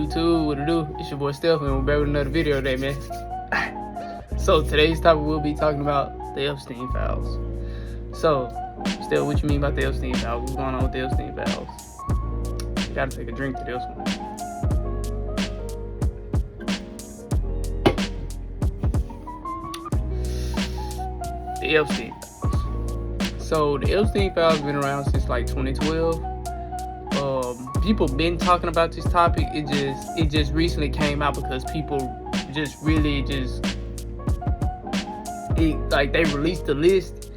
YouTube, what it do? It's your boy Steph, and we're back with another video today, man. So today's topic, we'll be talking about the Epstein files. So, Steph, what you mean about the Epstein files? What's going on with the Epstein files? Gotta take a drink to this one. The Epstein files. So the Epstein files been around since like 2012. People been talking about this topic. It just recently came out because people just really they released the list.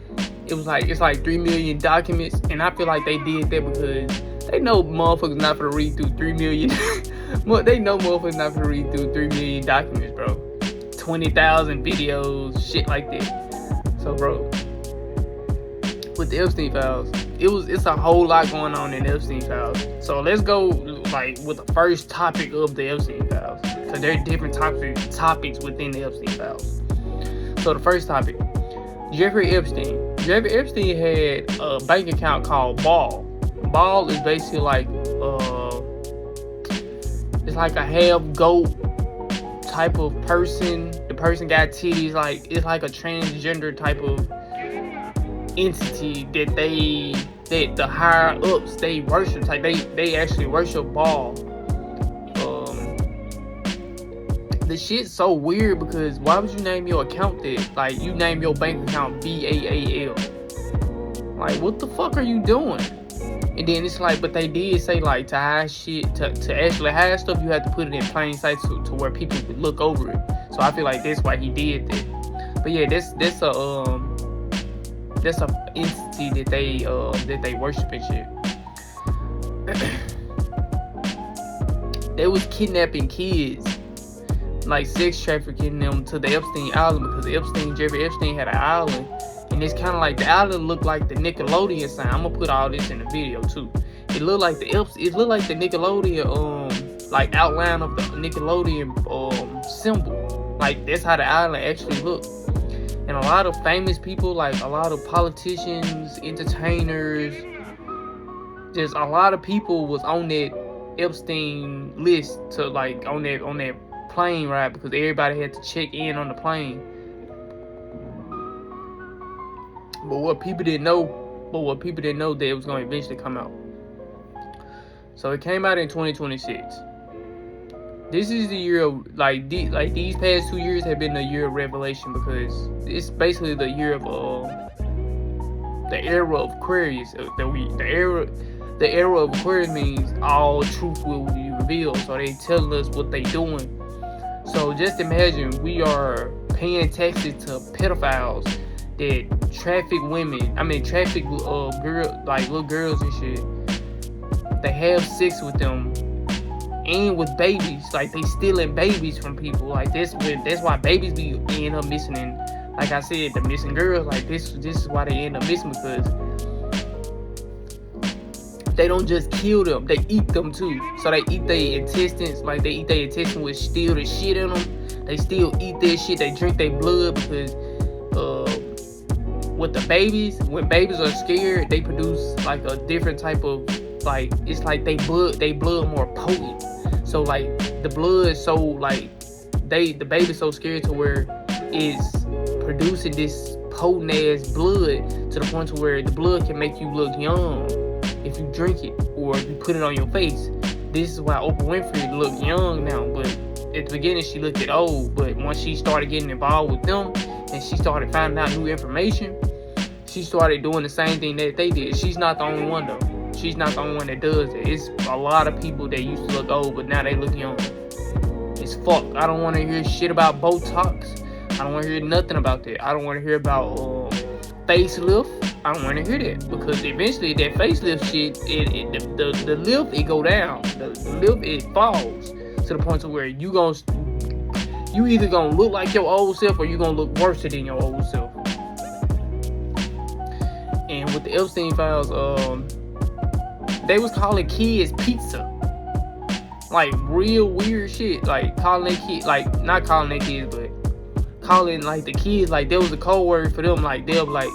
It's like 3 million documents, and I feel like they did that because they know motherfuckers not gonna read through 3 million. They know motherfuckers not gonna read through 3 million documents, bro. 20,000 videos, shit like that. So, bro, with the Epstein files, it's a whole lot going on in the Epstein files. So let's go like with the first topic of the Epstein files, because there are different topics within the Epstein files. So the first topic, Jeffrey Epstein. Jeffrey Epstein had a bank account called Ball. Ball is basically like it's like a half goat type of person. The person got titties, like it's like a transgender type of entity that the higher ups they worship. Like they actually worship Ball. The shit's so weird because why would you name your account that? Like, you name your bank account BAAL. Like, what the fuck are you doing? And then it's like, but they did say like to hide shit, to actually hide stuff, you have to put it in plain sight to where people could look over it. So I feel like that's why he did that. But yeah, that's a entity that they worship and shit. They was kidnapping kids, like sex trafficking them to the Epstein Island, because Jeffrey Epstein had an island, and it's kind of like the island looked like the Nickelodeon sign. I'm gonna put all this in the video too. It looked like the Nickelodeon like outline of the Nickelodeon symbol. Like that's how the island actually looked. And a lot of famous people, like a lot of politicians, entertainers, just a lot of people was on that Epstein list to like on that plane ride, because everybody had to check in on the plane. But what people didn't know that it was going to eventually come out. So it came out in 2026. This is the year of these past 2 years have been the year of revelation, because it's basically the year of the era of Aquarius. The era of Aquarius means all truth will be revealed. So they telling us what they doing. So just imagine we are paying taxes to pedophiles that traffic girls, like little girls and shit. They have sex with them and with babies. Like they stealing babies from people. Like that's why babies be end up missing. And like I said, the missing girls, like this is why they end up missing, because they don't just kill them, they eat them too. So they eat their intestines, like they eat their intestines with still the shit in them. They still eat their shit, they drink their blood, because with the babies, when babies are scared, they produce like a different type of, like, it's like they blood more potent. So like the blood, so like the baby's so scared to where it's producing this potent ass blood to the point to where the blood can make you look young if you drink it or if you put it on your face. This is why Oprah Winfrey look young now, but at the beginning she looked old. But once she started getting involved with them and she started finding out new information, she started doing the same thing that they did. She's not the only one though. She's not the only one that does it. It's a lot of people that used to look old, but now they look young. It's fuck. I don't want to hear shit about Botox. I don't want to hear nothing about that. I don't want to hear about facelift. I don't want to hear that, because eventually that facelift shit, the lift it go down. The lift it falls to the point to where you either gonna look like your old self or you gonna look worse than your old self. And with the Epstein files, they was calling kids pizza. Like real weird shit. Like calling their kids, like not calling their kids, but calling like the kids, like there was a code word for them. Like they'll be like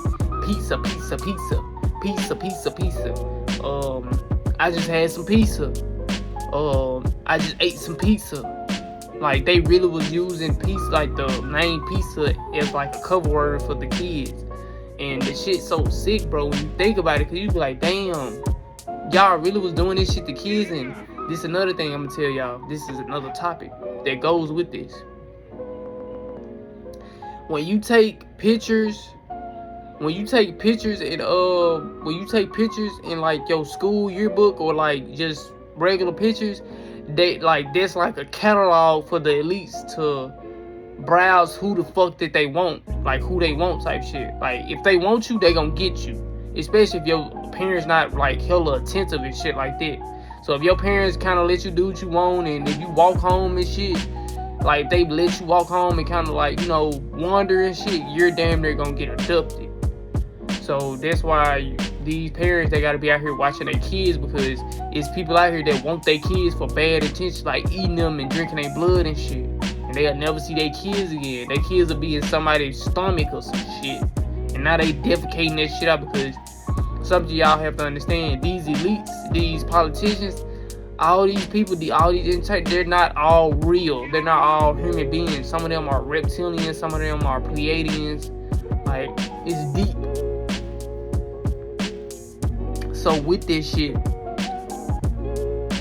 pizza, pizza, pizza, pizza, pizza, pizza. I just had some pizza. I just ate some pizza. Like, they really was using pizza, like the name pizza, as like a cover word for the kids. And the shit's so sick, bro, when you think about it, because you be like, damn, y'all really was doing this shit to kids. And this is another thing I'm gonna tell y'all. This is another topic that goes with this. When you take pictures in like your school yearbook, or like just regular pictures, they like, that's like a catalog for the elites to browse who the fuck that they want, like who they want type shit. Like, if they want you, they gonna get you, especially if your parents not like hella attentive and shit like that. So if your parents kind of let you do what you want, and if you walk home and shit, like they let you walk home and kind of like, you know, wander and shit, you're damn near gonna get abducted. So that's why these parents, they gotta be out here watching their kids, because it's people out here that want their kids for bad intentions, like eating them and drinking their blood and shit. And they'll never see their kids again. Their kids will be in somebody's stomach or some shit. And now they defecating that shit out, because something y'all have to understand, these elites, these politicians, all these people, they're not all real. They're not all human beings. Some of them are reptilians, some of them are Pleiadians. Like, it's deep. So with this shit,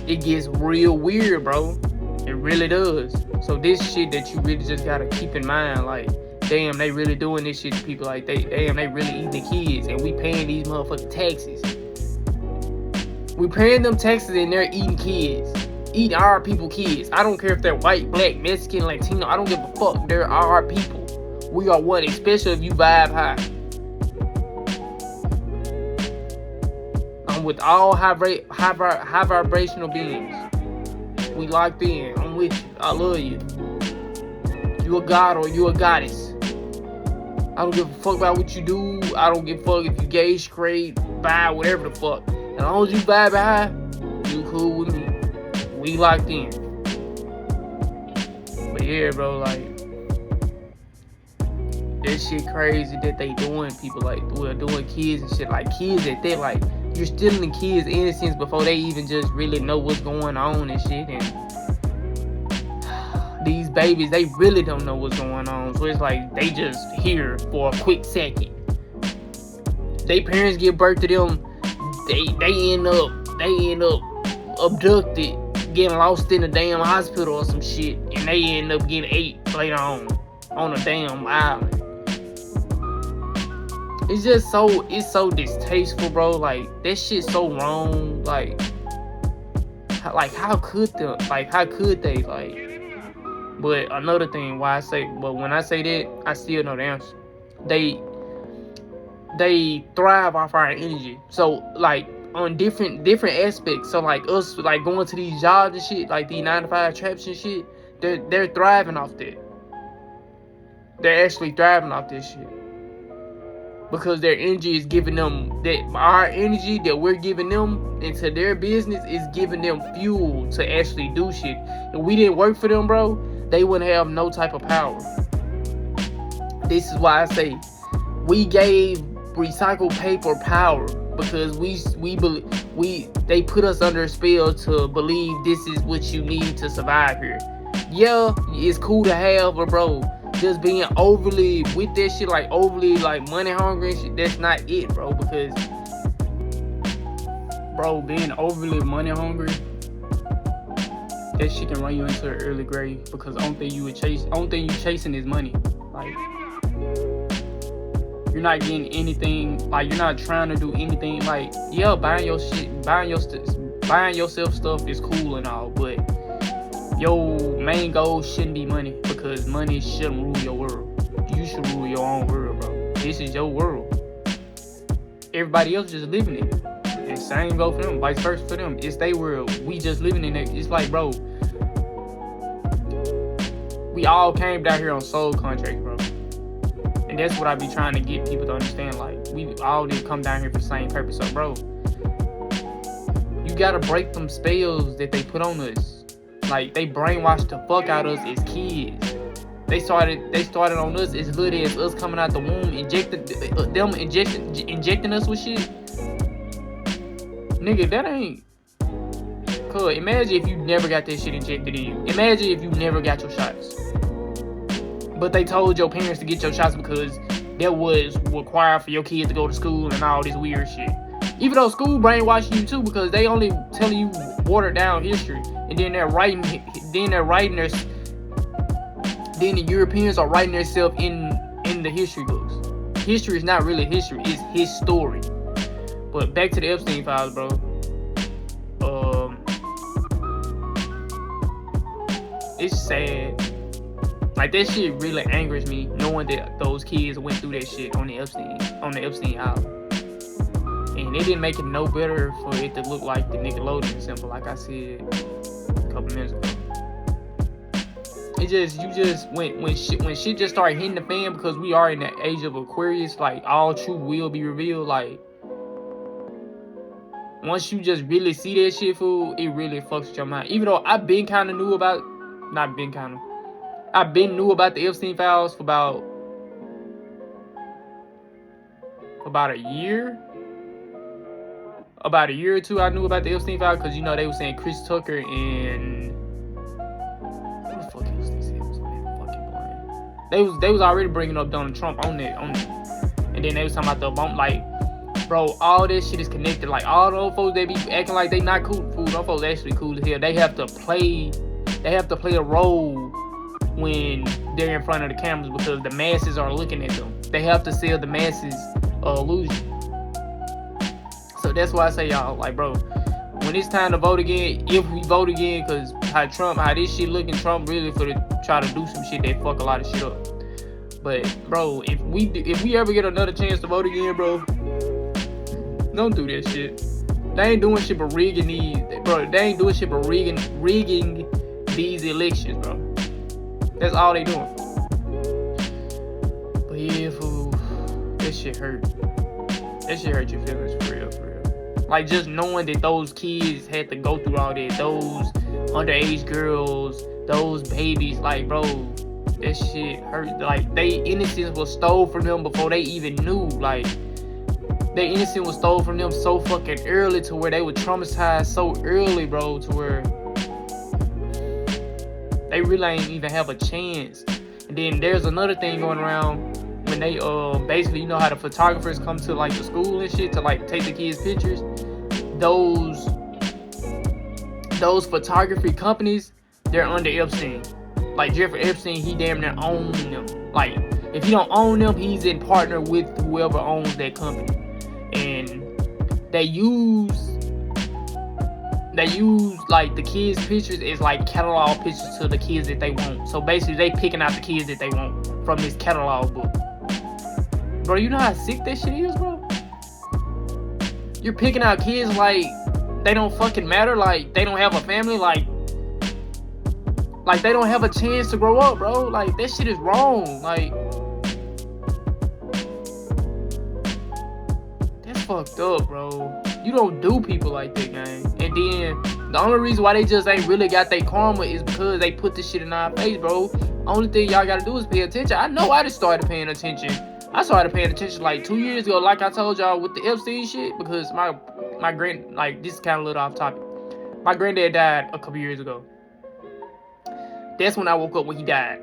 it gets real weird, bro. It really does. So this shit that you really just gotta keep in mind, like, damn, they really doing this shit to people. Like, they really eating the kids, and we paying these motherfucking taxes. We paying them taxes, and they're eating kids, eating our people kids. I don't care if they're white, black, Mexican, Latino. I don't give a fuck. They're our people. We are one, especially if you vibe high. I'm with all high vibrational beings. We locked in. I'm with you. I love you. You a god or you a goddess. I don't give a fuck about what you do. I don't give a fuck if you gay, straight, bi, whatever the fuck. As long as you vibe high, you cool with me. We locked in. But yeah, bro, like, that shit crazy that they doing people, like, well, doing kids and shit. Like, kids at that, like, you're stealing kids' innocence before they even just really know what's going on and shit. And these babies, they really don't know what's going on. So it's like they just here for a quick second. They parents give birth to them, they end up abducted, getting lost in a damn hospital or some shit, and they end up getting ate later on a damn island. It's so distasteful, bro. Like, that shit's so wrong. Like how could they, like. But another thing, when I say that, I still know the answer. They thrive off our energy. So, like, on different aspects. So, like, us, like, going to these jobs and shit, like these 9-to-5 traps and shit, they're thriving off that. They're actually thriving off this shit. Because their energy is giving them that, our energy that we're giving them into their business is giving them fuel to actually do shit. If we didn't work for them, bro, they wouldn't have no type of power. This is why I say we gave recycled paper power, because they put us under a spell to believe this is what you need to survive here. Yeah, it's cool to have, but bro, just being overly with that shit, like overly like money hungry and shit, that's not it, bro. Because, bro, being overly money hungry, that shit can run you into an early grave. Because only thing you chasing is money. Like, you're not getting anything. Like, you're not trying to do anything. Like, yeah, buying yourself stuff is cool and all, but your main goal shouldn't be money, because money shouldn't rule your world. You should rule your own world, bro. This is your world. Everybody else just living in it. And same go for them, vice versa for them. It's their world. We just living in it. It's like, bro, we all came down here on soul contracts, bro. And that's what I be trying to get people to understand. Like, we all did come down here for the same purpose. So, bro, you gotta break them spells that they put on us. Like, they brainwashed the fuck out of us as kids. They started on us as little as us coming out the womb, injecting us with shit. Nigga, that ain't. Cause imagine if you never got that shit injected in you. Imagine if you never got your shots. But they told your parents to get your shots because that was required for your kids to go to school and all this weird shit. Even though school brainwashing you too, because they only telling you watered down history, and then they're writing their, then the Europeans are writing themselves in the history books. History is not really history; it's his story. But back to the Epstein files, bro. It's sad. Like, that shit really angers me, knowing that those kids went through that shit on the Epstein Island. And it didn't make it no better for it to look like the Nickelodeon symbol, like I said a couple minutes ago. When shit just started hitting the fan, because we are in the age of Aquarius, like, all truth will be revealed. Like, once you just really see that shit, fool, it really fucks with your mind. Even though I've been knew about the Epstein files for about a year. About a year or two, I knew about the Epstein files, because, you know, they were saying Chris Tucker and who the fuck else this is on that fucking plane? They was already bringing up Donald Trump on it, and then they was talking about the bump. Like, bro, all this shit is connected. Like, all those folks, they be acting like they not cool. Fool, those folks actually cool as hell. They have to play a role when they're in front of the cameras, because the masses are looking at them. They have to sell the masses illusion. So that's why I say, y'all, like, bro, when it's time to vote again, if we vote again, because how this shit looking, Trump really for to try to do some shit that fuck a lot of shit up. But, bro, if we ever get another chance to vote again, bro, don't do that shit. They ain't doing shit but rigging these, bro. They ain't doing shit but rigging these elections, bro. That's all they doing. But yeah, fool, that shit hurt. That shit hurt your feelings, for real, for real. Like, just knowing that those kids had to go through all that, those underage girls, those babies, like, bro, that shit hurt. Like, they innocence was stole from them before they even knew. Like, their innocence was stole from them so fucking early, to where they were traumatized so early, bro, to where they really ain't even have a chance. And then there's another thing going around, when they basically, you know how the photographers come to, like, the school and shit to, like, take the kids' pictures. Those photography companies, they're under Epstein. Like, Jeffrey Epstein, he damn near owns them. Like, if he don't own them, he's in partner with whoever owns that company. And they use like the kids' pictures as like catalog pictures to the kids that they want. So basically, they picking out the kids that they want from this catalog book. Bro, you know how sick that shit is, bro? You're picking out kids like they don't fucking matter, like they don't have a family, like they don't have a chance to grow up, bro. Like, that shit is wrong. Like, that's fucked up, bro. You don't do people like that, gang. And then the only reason why they just ain't really got their karma is because they put this shit in our face, bro. Only thing y'all gotta do is pay attention. I know I just started paying attention. I started paying attention like 2 years ago, like I told y'all with the Epstein shit, because my grand, like, this is kind of a little off topic. My granddad died a couple years ago. That's when I woke up when he died.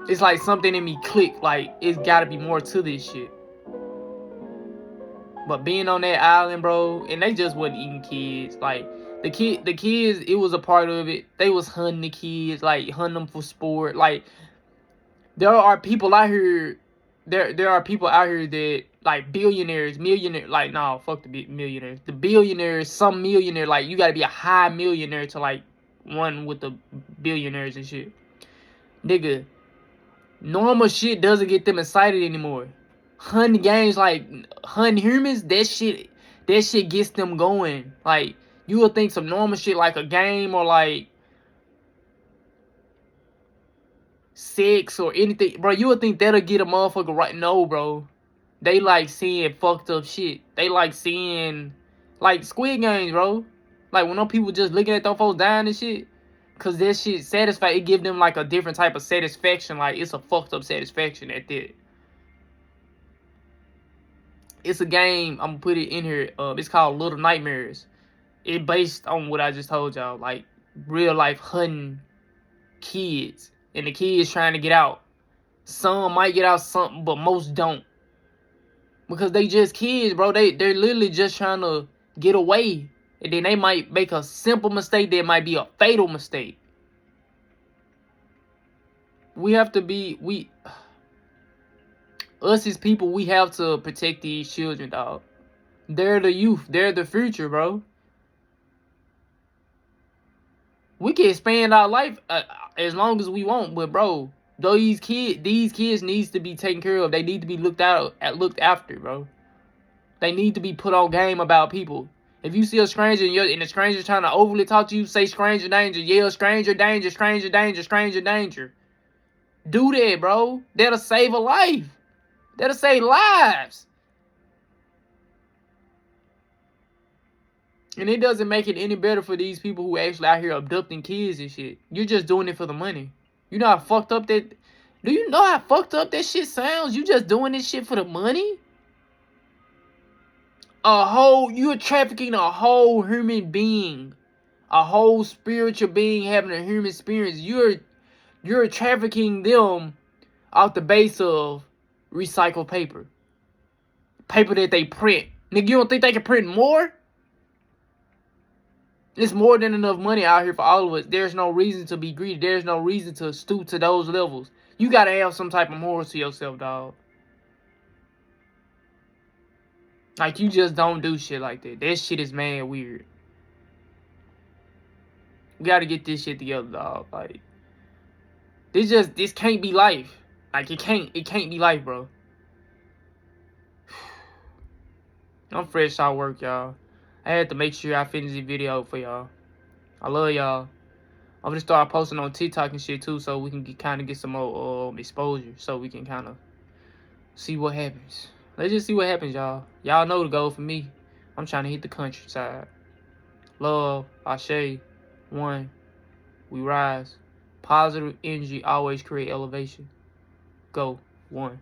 It's like something in me clicked, like, it's gotta be more to this shit. But being on that island, bro, and they just wasn't eating kids. Like, the kids, it was a part of it. They was hunting the kids, like, hunting them for sport. Like, there are people out here, there are people out here that, like, millionaires, like, no, fuck the millionaires. The billionaires, some millionaire, like, you gotta be a high millionaire to, like, run with the billionaires and shit. Nigga, normal shit doesn't get them excited anymore. Hunting games, like hunting humans, that shit gets them going. Like, you would think some normal shit like a game or like sex or anything, bro, you would think that'll get a motherfucker right. No, bro. They like seeing fucked up shit. They like seeing, like, Squid Games, bro. Like, when them people just looking at those folks dying and shit, cause that shit satisfied, it give them like a different type of satisfaction. Like, it's a fucked up satisfaction at that. It's a game, I'm gonna put it in here. It's called Little Nightmares. it based on what I just told y'all, like real life hunting kids, and the kids trying to get out. Some might get out, some, but most don't, because they just kids, bro. They're literally just trying to get away, and then they might make a simple mistake that might be a fatal mistake. We have to be us as people. We have to protect these children, dog. They're the youth. They're the future, bro. We can expand our life as long as we want, but bro, these kids needs to be taken care of. They need to be looked after, bro. They need to be put on game about people. If you see a stranger and the stranger's trying to overly talk to you, say stranger danger, yell stranger danger, stranger danger, stranger danger. Do that, bro. That'll save a life. That'll save lives. And it doesn't make it any better for these people who actually out here abducting kids and shit. You're just doing it for the money. You know how fucked up that... Do you know how fucked up that shit sounds? You just doing this shit for the money? You're trafficking a whole human being. A whole spiritual being having a human experience. You're trafficking them off the base of recycled paper. Paper that they print. Nigga, you don't think they can print more? It's more than enough money out here for all of us. There's no reason to be greedy. There's no reason to stoop to those levels. You gotta have some type of morals to yourself, dog. Like, you just don't do shit like that. That shit is mad weird. We gotta get this shit together, dog. Like, this can't be life. Like, it can't be life, bro. I'm fresh out of work, y'all. I had to make sure I finish the video for y'all. I love y'all. I'm gonna start posting on TikTok and shit too, so we can kind of get some more exposure, so we can kind of see what happens. Let's just see what happens, y'all. Y'all know the goal for me. I'm trying to hit the countryside. Love, Ashe, one, we rise. Positive energy always create elevation. Go, one.